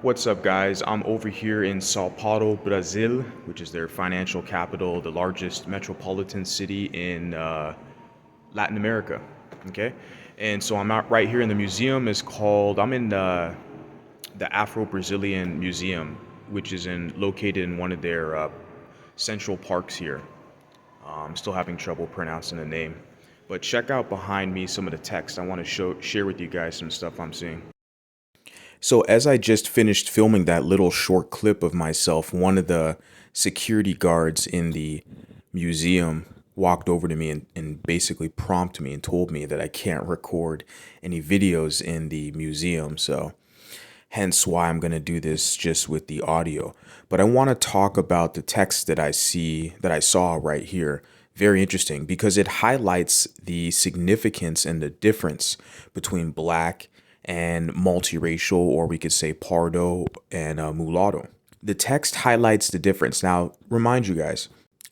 What's up, guys? I'm over here in Sao Paulo, Brazil, which is their financial capital, the largest metropolitan city in Latin America. Okay, and so I'm out right here in the museum. I'm in the Afro Brazilian Museum, which is located in one of their central parks here. I'm still having trouble pronouncing the name, but check out behind me some of the text. I want to share with you guys some stuff I'm seeing. So, as I just finished filming that little short clip of myself, one of the security guards in the museum walked over to me and basically prompted me and told me that I can't record any videos in the museum. So, hence why I'm going to do this just with the audio. But I want to talk about the text that I saw right here. Very interesting because it highlights the significance and the difference between black and multiracial, or we could say Pardo and Mulatto. The text highlights the difference. Now, remind you guys,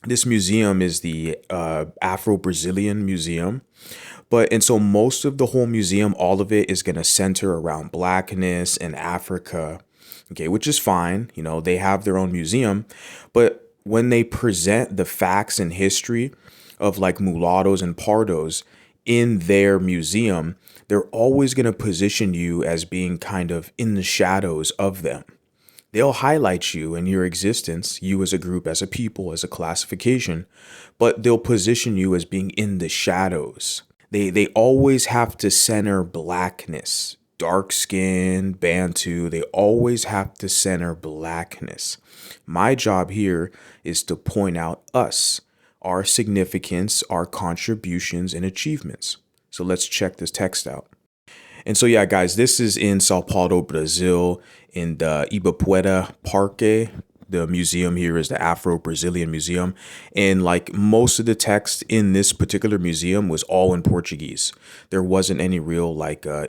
this museum is the Afro Brazilian Museum. And so most of the whole museum, all of it is going to center around blackness and Africa, okay, which is fine. You know, they have their own museum. But when they present the facts and history of like mulattoes and pardos in their museum, they're always going to position you as being kind of in the shadows of them. They'll highlight you and your existence, you as a group, as a people, as a classification, but they'll position you as being in the shadows. They always have to center blackness, dark skin, Bantu. They always have to center blackness. My job here is to point out us, our significance, our contributions and achievements. So let's check this text out. And so, yeah, guys, this is in Sao Paulo, Brazil, in the Ibirapuera Parque. The museum here is the Afro Brazilian Museum. And like most of the text in this particular museum was all in Portuguese. There wasn't any real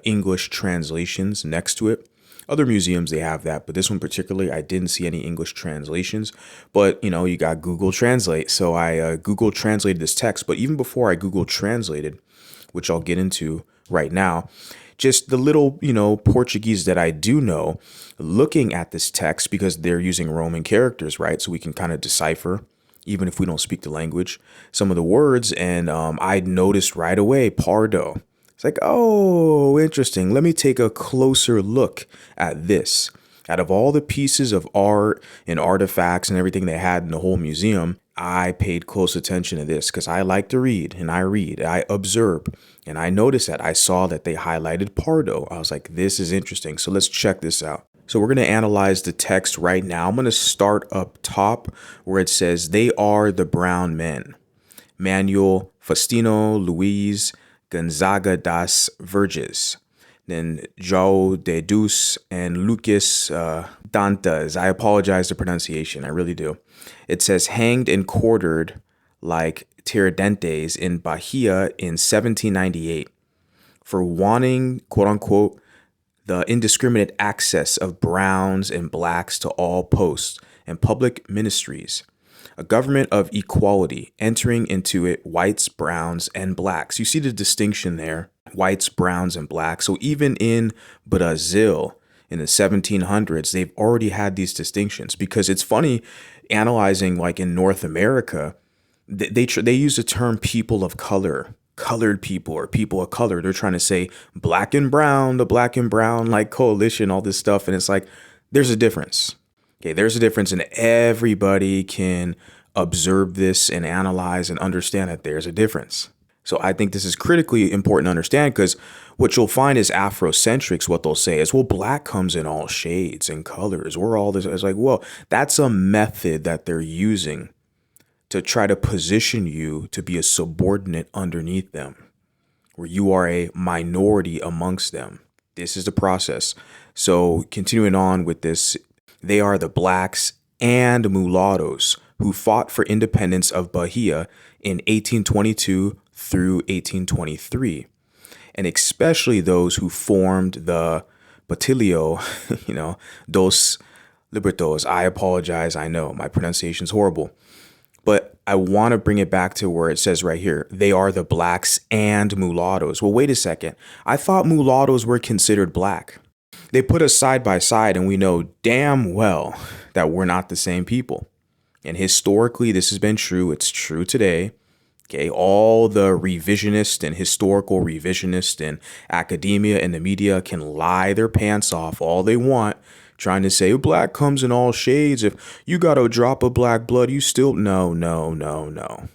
English translations next to it. Other museums, they have that, but this one particularly, I didn't see any English translations. But, you know, you got Google Translate. So I Google translated this text. But even before I Google translated, which I'll get into right now, just the little, Portuguese that I do know, looking at this text, because they're using Roman characters, right? So we can kind of decipher, even if we don't speak the language, some of the words. And I noticed right away, Pardo. It's like, oh, interesting. Let me take a closer look at this. Out of all the pieces of art and artifacts and everything they had in the whole museum, I paid close attention to this because I like to read and I observe, and I noticed that I saw that they highlighted Pardo. I was like, this is interesting. So let's check this out. So we're going to analyze the text right now. I'm going to start up top where it says, they are the brown men. Manuel Faustino Luiz Gonzaga das Verges. Then João de Deus and Lucas Dantas. I apologize for pronunciation. I really do. It says hanged and quartered like Tiradentes in Bahia in 1798 for wanting, quote unquote, the indiscriminate access of browns and blacks to all posts and public ministries. A government of equality, entering into it whites, browns, and blacks. You see the distinction there, whites, browns, and blacks. So even in Brazil in the 1700s, they've already had these distinctions, because it's funny analyzing like in North America, they use the term people of color, colored people, or people of color. They're trying to say black and brown, the black and brown like coalition, all this stuff. And it's like, there's a difference. Okay, there's a difference, and everybody can observe this and analyze and understand that there's a difference. So I think this is critically important to understand, because what you'll find is Afrocentrics, what they'll say is, well, black comes in all shades and colors. We're all this. It's like, well, that's a method that they're using to try to position you to be a subordinate underneath them, where you are a minority amongst them. This is the process. So continuing on with this, they are the blacks and mulattoes who fought for independence of Bahia in 1822 through 1823, and especially those who formed the Batilio, dos Libertos. I apologize. I know my pronunciation is horrible, but I want to bring it back to where it says right here, they are the blacks and mulattoes. Well, wait a second. I thought mulattoes were considered black. They put us side by side, and we know damn well that we're not the same people. And historically, this has been true. It's true today. Okay, all the revisionist and historical revisionist and academia and the media can lie their pants off all they want, trying to say black comes in all shades. If you got a drop of black blood, you still no, no, no, no.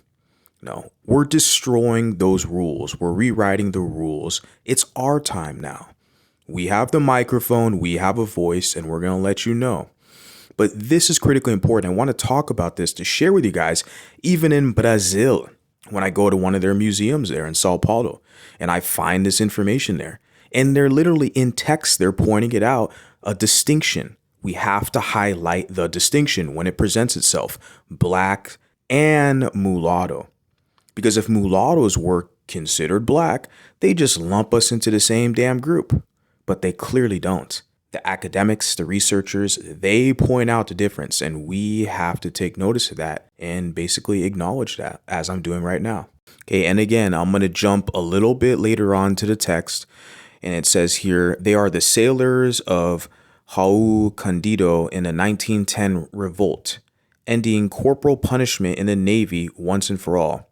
No, we're destroying those rules. We're rewriting the rules. It's our time now. We have the microphone, we have a voice, and we're going to let you know. But this is critically important. I want to talk about this to share with you guys, even in Brazil, when I go to one of their museums there in Sao Paulo, and I find this information there. And they're literally in text, they're pointing it out, a distinction. We have to highlight the distinction when it presents itself, black and mulatto. Because if mulattoes were considered black, they just lump us into the same damn group. But they clearly don't. The academics, the researchers, they point out the difference, and we have to take notice of that and basically acknowledge that, as I'm doing right now. Okay, and again, I'm going to jump a little bit later on to the text, and it says here, they are the sailors of Raul Candido in the 1910 revolt, ending corporal punishment in the Navy once and for all.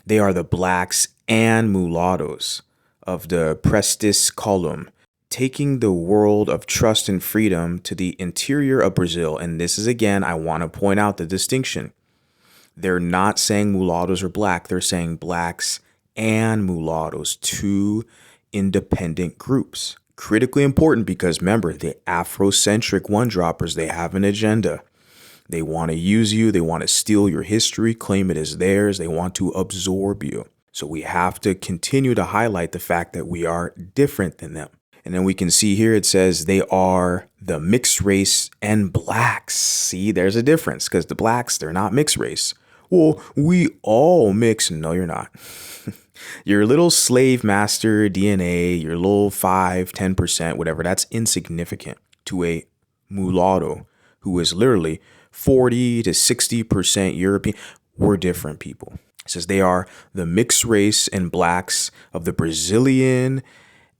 They are the blacks and mulattoes of the Prestes column, taking the world of trust and freedom to the interior of Brazil. And this is, again, I want to point out the distinction. They're not saying mulattoes are black. They're saying blacks and mulattoes, two independent groups. Critically important because, remember, the Afrocentric one-droppers, they have an agenda. They want to use you. They want to steal your history, claim it as theirs. They want to absorb you. So we have to continue to highlight the fact that we are different than them. And then we can see here it says they are the mixed race and blacks. See, there's a difference because the blacks, they're not mixed race. Well, we all mix. No, you're not. Your little slave master DNA, your little 5-10%, whatever, that's insignificant to a mulatto who is literally 40 to 60% European. We're different people. It says they are the mixed race and blacks of the Brazilian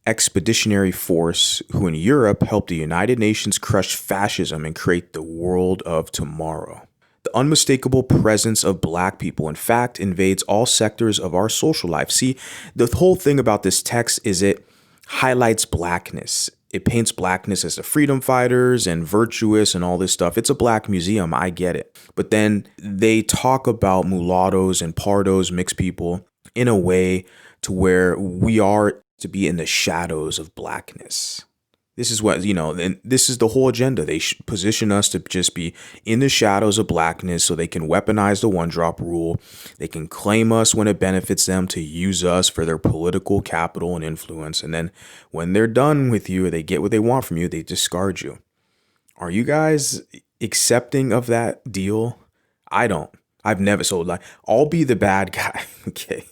expeditionary force who in Europe helped the United Nations crush fascism and create the world of tomorrow. The unmistakable presence of black people, in fact, invades all sectors of our social life. See, the whole thing about this text is it highlights blackness. It paints blackness as the freedom fighters and virtuous and all this stuff. It's a black museum. I get it. But then they talk about mulattoes and pardos, mixed people, in a way to where we are to be in the shadows of blackness. This is what, and this is the whole agenda. They position us to just be in the shadows of blackness so they can weaponize the one-drop rule. They can claim us when it benefits them to use us for their political capital and influence. And then when they're done with you, or they get what they want from you, they discard you. Are you guys accepting of that deal? I don't. I've never, so like, I'll be the bad guy, okay?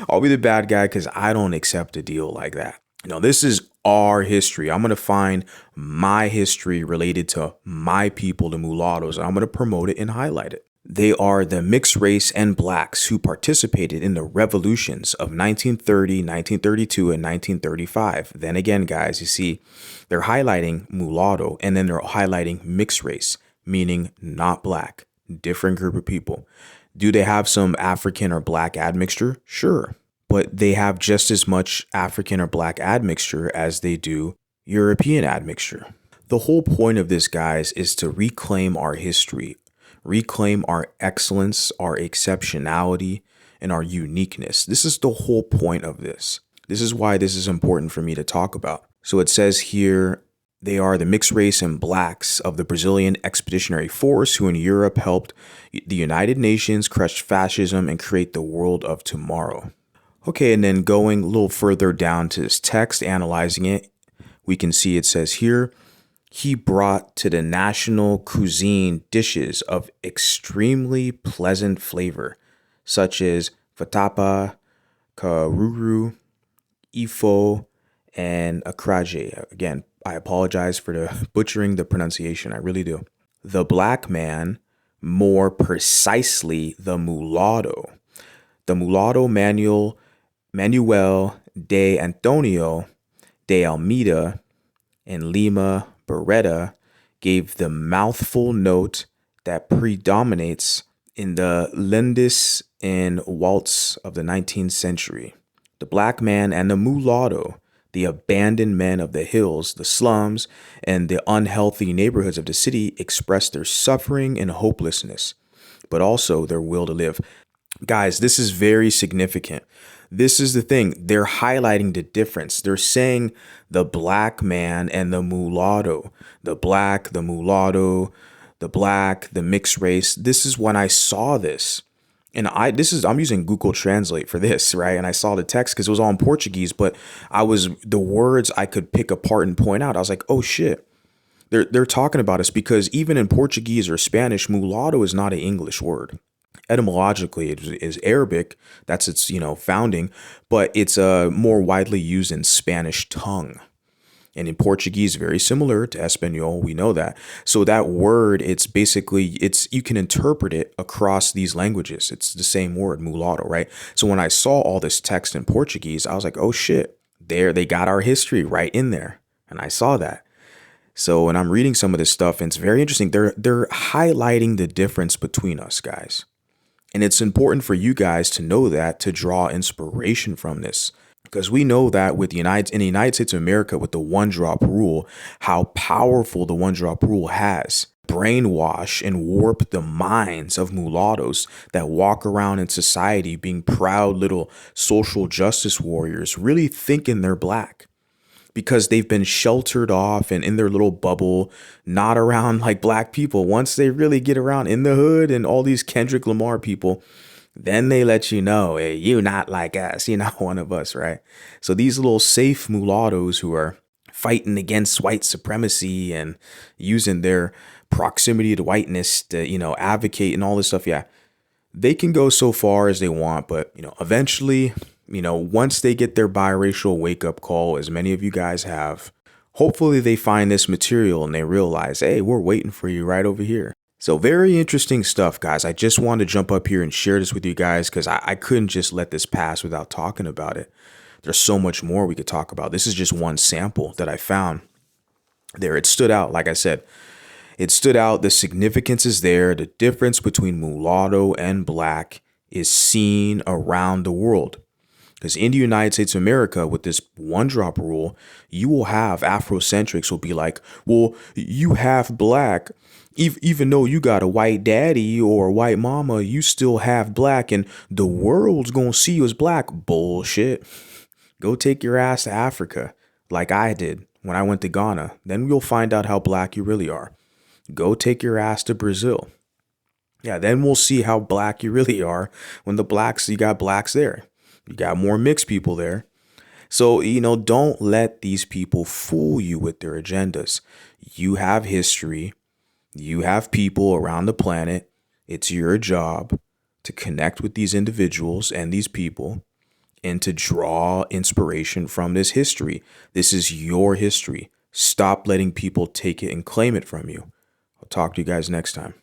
I'll be the bad guy because I don't accept a deal like that. This is our history. I'm going to find my history related to my people, the mulattoes, and I'm going to promote it and highlight it. They are the mixed race and blacks who participated in the revolutions of 1930, 1932, and 1935. Then again, guys, you see, they're highlighting mulatto and then they're highlighting mixed race, meaning not black, different group of people. Do they have some African or black admixture? Sure. But they have just as much African or black admixture as they do European admixture. The whole point of this, guys, is to reclaim our history, reclaim our excellence, our exceptionality, and our uniqueness. This is the whole point of this. This is why this is important for me to talk about. So it says here, they are the mixed race and blacks of the Brazilian expeditionary force who in Europe helped the United Nations crush fascism and create the world of tomorrow. Okay, and then going a little further down to this text, analyzing it, we can see it says here, he brought to the national cuisine dishes of extremely pleasant flavor, such as vatapa, caruru, ifo, and akraje. Again, I apologize for the butchering the pronunciation. I really do. The black man, more precisely the mulatto Manuel de Antonio de Almeida and Lima Beretta gave the mouthful note that predominates in the Lindis and waltz of the 19th century. The black man and the mulatto, the abandoned men of the hills, the slums, and the unhealthy neighborhoods of the city express their suffering and hopelessness, but also their will to live. Guys, this is very significant. This is the thing. They're highlighting the difference. They're saying the black man and the mulatto, the black, the mulatto, the black, the mixed race. This is when I saw this. And I'm using Google Translate for this, right? And I saw the text because it was all in Portuguese, but the words I could pick apart and point out. I was like, oh shit. They're talking about us because even in Portuguese or Spanish, mulatto is not an English word. Etymologically, it is Arabic. That's its founding, but it's more widely used in Spanish tongue. And in Portuguese, very similar to Espanol, we know that. So that word, you can interpret it across these languages. It's the same word, mulatto, right? So when I saw all this text in Portuguese, I was like, oh shit, they got our history right in there. And I saw that. So when I'm reading some of this stuff, and it's very interesting. They're highlighting the difference between us, guys. And it's important for you guys to know that, to draw inspiration from this. Because we know that in the United States of America, with the one drop rule, how powerful the one drop rule has brainwash and warp the minds of mulattoes that walk around in society being proud little social justice warriors, really thinking they're black because they've been sheltered off and in their little bubble, not around like black people. Once they really get around in the hood and all these Kendrick Lamar people, then they let you know, hey, you not like us, you're not one of us, right? So these little safe mulattoes who are fighting against white supremacy and using their proximity to whiteness to, advocate and all this stuff, yeah, they can go so far as they want, but, eventually, once they get their biracial wake-up call, as many of you guys have, hopefully they find this material and they realize, hey, we're waiting for you right over here. So very interesting stuff, guys. I just wanted to jump up here and share this with you guys because I couldn't just let this pass without talking about it. There's so much more we could talk about. This is just one sample that I found there. It stood out, like I said. It stood out. The significance is there. The difference between mulatto and black is seen around the world. Because in the United States of America, with this one drop rule, you will have Afrocentrics will be like, well, you half black. Even though you got a white daddy or a white mama, you still half black and the world's going to see you as black. Bullshit. Go take your ass to Africa like I did when I went to Ghana. Then you'll find out how black you really are. Go take your ass to Brazil. Yeah, then we'll see how black you really are when you got blacks there. You got more mixed people there. So, don't let these people fool you with their agendas. You have history. You have people around the planet. It's your job to connect with these individuals and these people and to draw inspiration from this history. This is your history. Stop letting people take it and claim it from you. I'll talk to you guys next time.